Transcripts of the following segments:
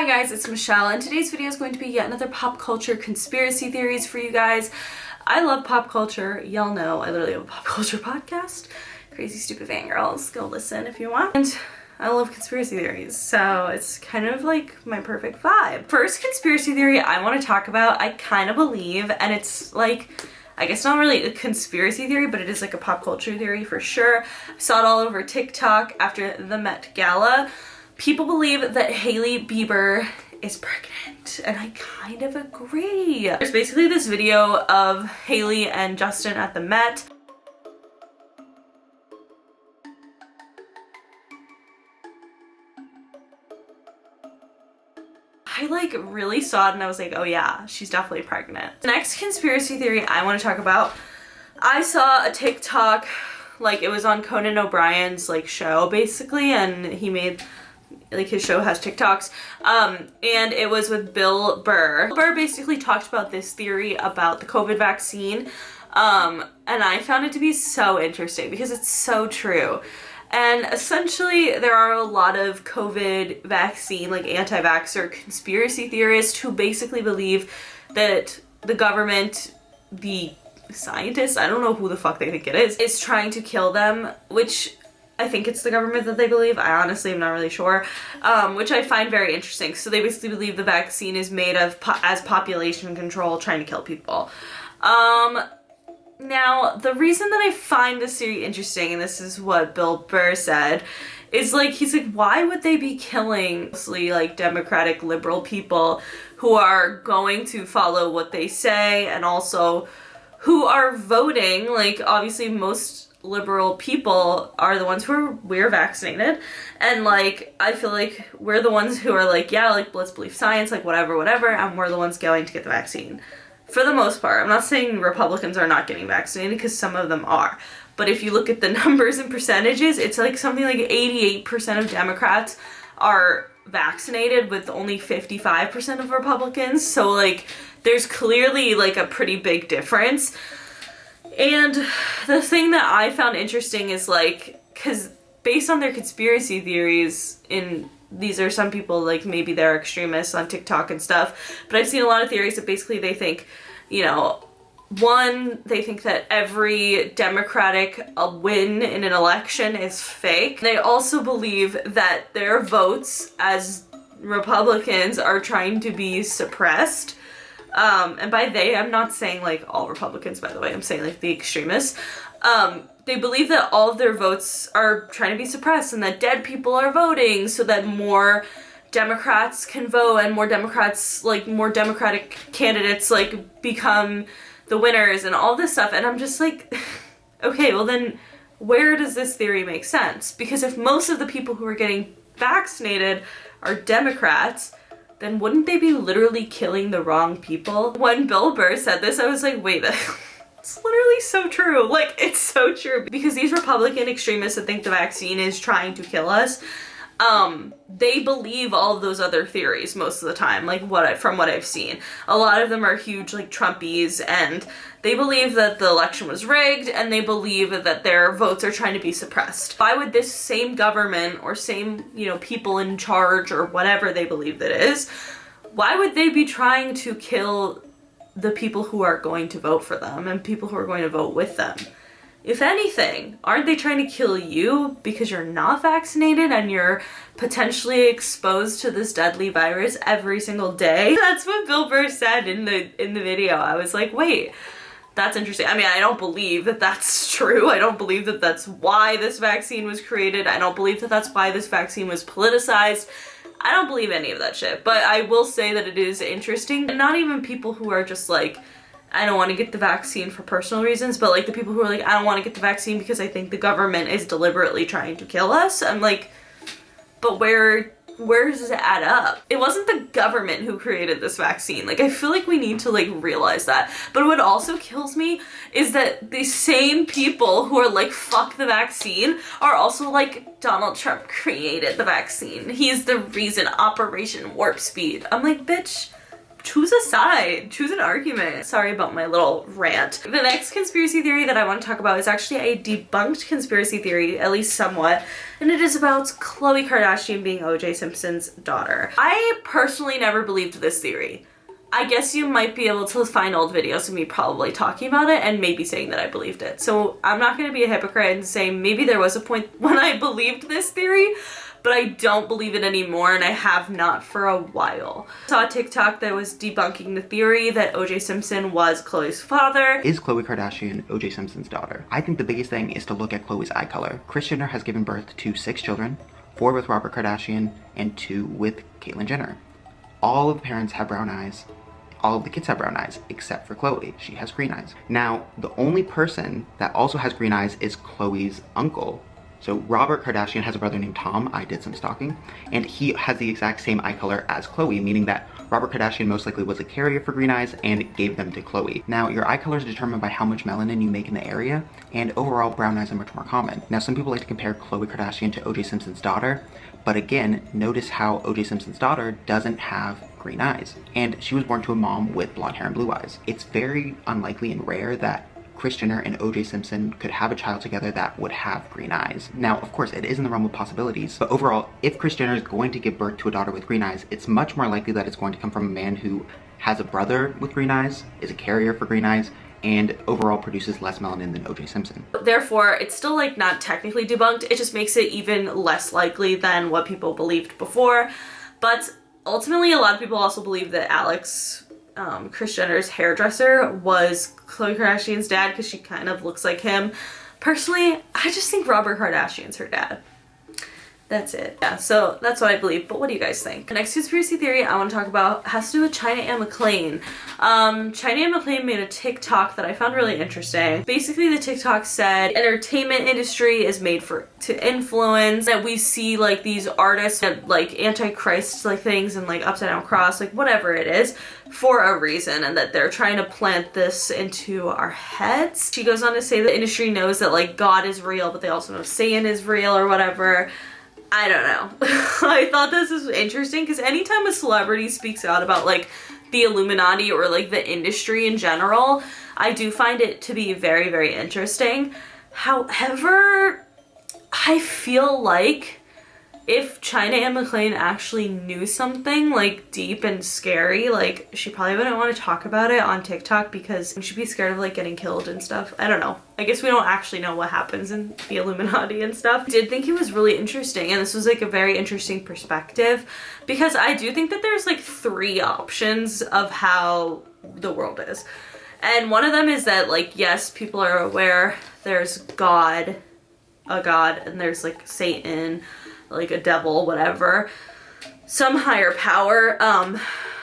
Hi guys, it's Michelle, and today's video is going to be yet another pop culture conspiracy theories for you guys. I love pop culture. Y'all know I literally have a pop culture podcast. Crazy Stupid Fangirls. Go listen if you want. And I love conspiracy theories, so it's kind of like my perfect vibe. First conspiracy theory I want to talk about, I kind of believe, and it's like, I guess not really a conspiracy theory, but it is like a pop culture theory for sure. I saw it all over TikTok after the Met Gala. People believe that Hailey Bieber is pregnant, and I kind of agree. There's basically this video of Hailey and Justin at the Met. I like really saw it and I was like, oh yeah, she's definitely pregnant. The next conspiracy theory I want to talk about, I saw a TikTok, like it was on Conan O'Brien's like show basically, and he made, like his show has TikToks, and it was with Bill Burr. Bill Burr basically talked about this theory about the COVID vaccine, and I found it to be so interesting because it's so true. And essentially there are a lot of COVID vaccine, like anti-vaxxer conspiracy theorists who basically believe that the government, the scientists, I don't know who the fuck they think it is trying to kill them, which I think it's the government that they believe. I honestly am not really sure, which I find very interesting. So they basically believe the vaccine is made of as population control, trying to kill people. Now, the reason that I find this theory interesting, and this is what Bill Burr said, is like, he's like, why would they be killing mostly like Democratic liberal people who are going to follow what they say and also who are voting? Like, obviously most liberal people are the ones who we're vaccinated, and like I feel like we're the ones who are like, yeah, like let's believe science, like whatever, and we're the ones going to get the vaccine. For the most part, I'm not saying Republicans are not getting vaccinated, because some of them are, but if you look at the numbers and percentages, it's like something like 88% of Democrats are vaccinated with only 55% of Republicans, so like there's clearly like a pretty big difference. And the thing that I found interesting is like, because based on their conspiracy theories, these are some people, like maybe they're extremists on TikTok and stuff, but I've seen a lot of theories that basically they think, you know, one, they think that every Democratic win in an election is fake. They also believe that their votes as Republicans are trying to be suppressed. And by they, I'm not saying like all Republicans, by the way, I'm saying like the extremists. They believe that all of their votes are trying to be suppressed and that dead people are voting so that more Democrats can vote and more Democrats, like more Democratic candidates like become the winners and all this stuff. And I'm just like, okay, well then where does this theory make sense? Because if most of the people who are getting vaccinated are Democrats, then wouldn't they be literally killing the wrong people? When Bill Burr said this, I was like, wait, it's literally so true. Like, it's so true. Because these Republican extremists that think the vaccine is trying to kill us, they believe all of those other theories most of the time, like from what I've seen. A lot of them are huge, like, Trumpies, and they believe that the election was rigged, and they believe that their votes are trying to be suppressed. Why would this same government or same, you know, people in charge or whatever they believe that is, why would they be trying to kill the people who are going to vote for them and people who are going to vote with them? If anything, aren't they trying to kill you because you're not vaccinated and you're potentially exposed to this deadly virus every single day? That's what Bill Burr said in the video. I was like, wait, that's interesting. I mean, I don't believe that that's true. I don't believe that that's why this vaccine was created. I don't believe that that's why this vaccine was politicized. I don't believe any of that shit, but I will say that it is interesting. And not even people who are just like, I don't want to get the vaccine for personal reasons, but like the people who are like, I don't want to get the vaccine because I think the government is deliberately trying to kill us. I'm like, but where does it add up? It wasn't the government who created this vaccine. Like, I feel like we need to like realize that. But what also kills me is that the same people who are like, fuck the vaccine, are also like, Donald Trump created the vaccine. He's the reason, Operation Warp Speed. I'm like, bitch, choose a side, choose an argument. Sorry about my little rant. The next conspiracy theory that I want to talk about is actually a debunked conspiracy theory, at least somewhat, and it is about Khloe Kardashian being O.J. Simpson's daughter. I personally never believed this theory. I guess you might be able to find old videos of me probably talking about it and maybe saying that I believed it. So I'm not going to be a hypocrite and say maybe there was a point when I believed this theory, but I don't believe it anymore, and I have not for a while. I saw a TikTok that was debunking the theory that O.J. Simpson was Khloe's father. Is Khloe Kardashian O.J. Simpson's daughter? I think the biggest thing is to look at Khloe's eye color. Kris Jenner has given birth to 6 children, 4 with Robert Kardashian and 2 with Caitlyn Jenner. All of the parents have brown eyes. All of the kids have brown eyes, except for Khloe. She has green eyes. Now, the only person that also has green eyes is Khloe's uncle. So Robert Kardashian has a brother named Tom. I did some stalking, and he has the exact same eye color as Khloe, meaning that Robert Kardashian most likely was a carrier for green eyes and gave them to Khloe. Now, your eye color is determined by how much melanin you make in the area, and overall, brown eyes are much more common. Now, some people like to compare Khloe Kardashian to O.J. Simpson's daughter, but again, notice how O.J. Simpson's daughter doesn't have green eyes, and she was born to a mom with blonde hair and blue eyes. It's very unlikely and rare that Kris Jenner and O.J. Simpson could have a child together that would have green eyes. Now, of course, it is in the realm of possibilities, but overall, if Kris Jenner is going to give birth to a daughter with green eyes, it's much more likely that it's going to come from a man who has a brother with green eyes, is a carrier for green eyes, and overall produces less melanin than O.J. Simpson. Therefore, it's still like not technically debunked, it just makes it even less likely than what people believed before. But ultimately, a lot of people also believe that Alex, Kris Jenner's hairdresser, was Khloe Kardashian's dad because she kind of looks like him. Personally, I just think Robert Kardashian's her dad. That's it. Yeah, so that's what I believe, but what do you guys think? The next conspiracy theory I want to talk about has to do with China and Mclean. China and Mclean made a TikTok that I found really interesting. Basically, the TikTok said, entertainment industry is made to influence, that we see like these artists that like antichrist like things and like upside down cross, like whatever it is, for a reason, and that they're trying to plant this into our heads. She goes on to say the industry knows that like God is real, but they also know Satan is real or whatever. I don't know. I thought this was interesting because anytime a celebrity speaks out about like the Illuminati or like the industry in general, I do find it to be very, very interesting. However, I feel like if China and Mclean actually knew something like deep and scary, like she probably wouldn't want to talk about it on TikTok because she'd be scared of like getting killed and stuff. I don't know. I guess we don't actually know what happens in the Illuminati and stuff. I did think it was really interesting, and this was like a very interesting perspective because I do think that there's like 3 options of how the world is. And one of them is that like, yes, people are aware there's God, a God, and there's like Satan, like a devil, whatever, some higher power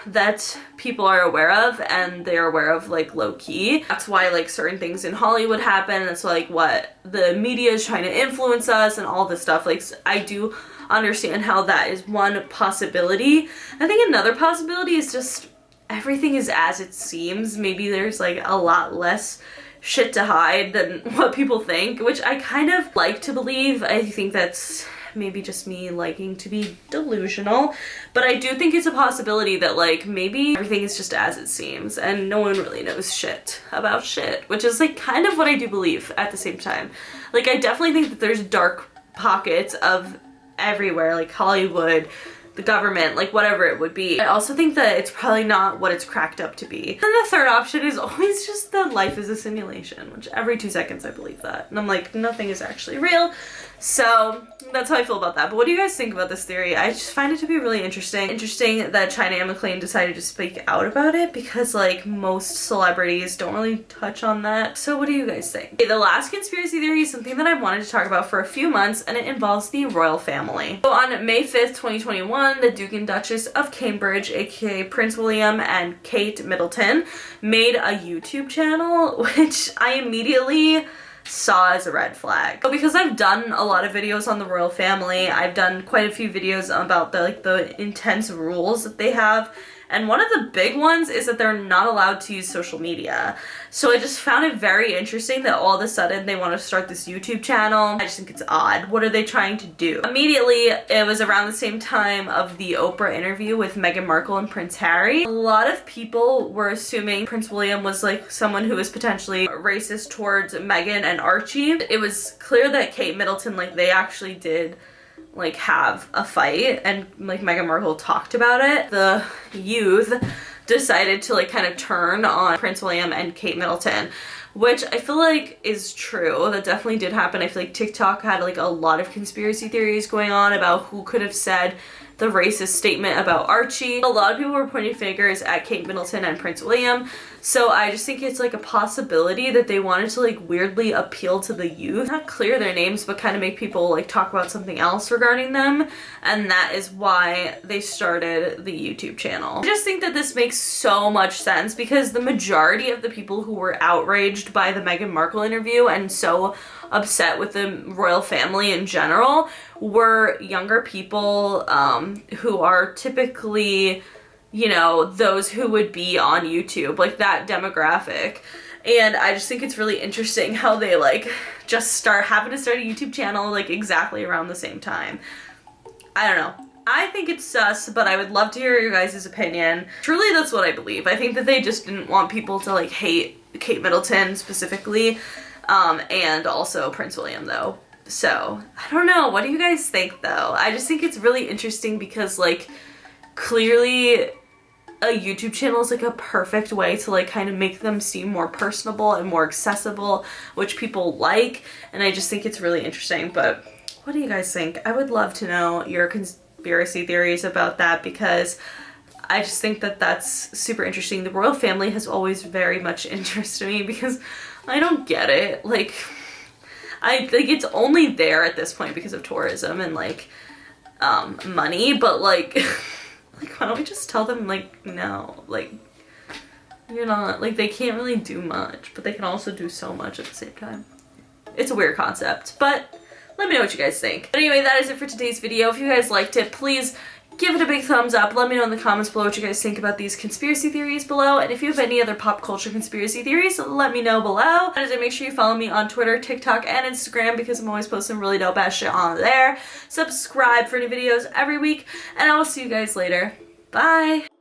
that people are aware of, and they're aware of like low-key. That's why like certain things in Hollywood happen. That's like what the media is trying to influence us and all this stuff. Like I do understand how that is one possibility. I think another possibility is just everything is as it seems. Maybe there's like a lot less shit to hide than what people think, which I kind of like to believe. I think that's maybe just me liking to be delusional, but I do think it's a possibility that like maybe everything is just as it seems and no one really knows shit about shit, which is like kind of what I do believe at the same time. Like I definitely think that there's dark pockets of everywhere, like Hollywood, the government, like whatever it would be. I also think that it's probably not what it's cracked up to be. And the third option is always just that life is a simulation, which every 2 seconds I believe that. And I'm like, nothing is actually real. So that's how I feel about that. But what do you guys think about this theory? I just find it to be really interesting. Interesting that China and Mclean decided to speak out about it because like most celebrities don't really touch on that. So what do you guys think? Okay, the last conspiracy theory is something that I've wanted to talk about for a few months, and it involves the royal family. So on May 5th, 2021, the Duke and Duchess of Cambridge, aka Prince William and Kate Middleton, made a YouTube channel, which I immediately saw as a red flag. But because I've done a lot of videos on the royal family, I've done quite a few videos about the intense rules that they have And one of the big ones is that they're not allowed to use social media. So I just found it very interesting that all of a sudden they want to start this YouTube channel. I just think it's odd. What are they trying to do? Immediately, it was around the same time of the Oprah interview with Meghan Markle and Prince Harry. A lot of people were assuming Prince William was like someone who was potentially racist towards Meghan and Archie. It was clear that Kate Middleton, like, they actually did like have a fight, and like Meghan Markle talked about it. The youth decided to like kind of turn on Prince William and Kate Middleton, which I feel like is true. That definitely did happen. I feel like TikTok had like a lot of conspiracy theories going on about who could have said the racist statement about Archie. A lot of people were pointing fingers at Kate Middleton and Prince William. So I just think it's like a possibility that they wanted to like weirdly appeal to the youth. Not clear their names, but kind of make people like talk about something else regarding them. And that is why they started the YouTube channel. I just think that this makes so much sense because the majority of the people who were outraged by the Meghan Markle interview and so upset with the royal family in general were younger people who are typically, you know, those who would be on YouTube, like that demographic. And I just think it's really interesting how they like just having to start a YouTube channel like exactly around the same time. I don't know. I think it's sus, but I would love to hear your guys' opinion. Truly, that's what I believe. I think that they just didn't want people to like hate Kate Middleton specifically, and also Prince William though. So, I don't know. What do you guys think though? I just think it's really interesting because like clearly a YouTube channel is like a perfect way to like kind of make them seem more personable and more accessible, which people like, and I just think it's really interesting. But what do you guys think? I would love to know your conspiracy theories about that because I just think that that's super interesting. The royal family has always very much interested me because I don't get it. Like, I think it's only there at this point because of tourism and like money, but like like why don't we just tell them like no, like you're not, like they can't really do much, but they can also do so much at the same time. It's a weird concept, but let me know what you guys think. But anyway, that is it for today's video. If you guys liked it, please give it a big thumbs up. Let me know in the comments below what you guys think about these conspiracy theories below. And if you have any other pop culture conspiracy theories, let me know below. And make sure you follow me on Twitter, TikTok, and Instagram because I'm always posting really dope ass shit on there. Subscribe for new videos every week, and I will see you guys later. Bye!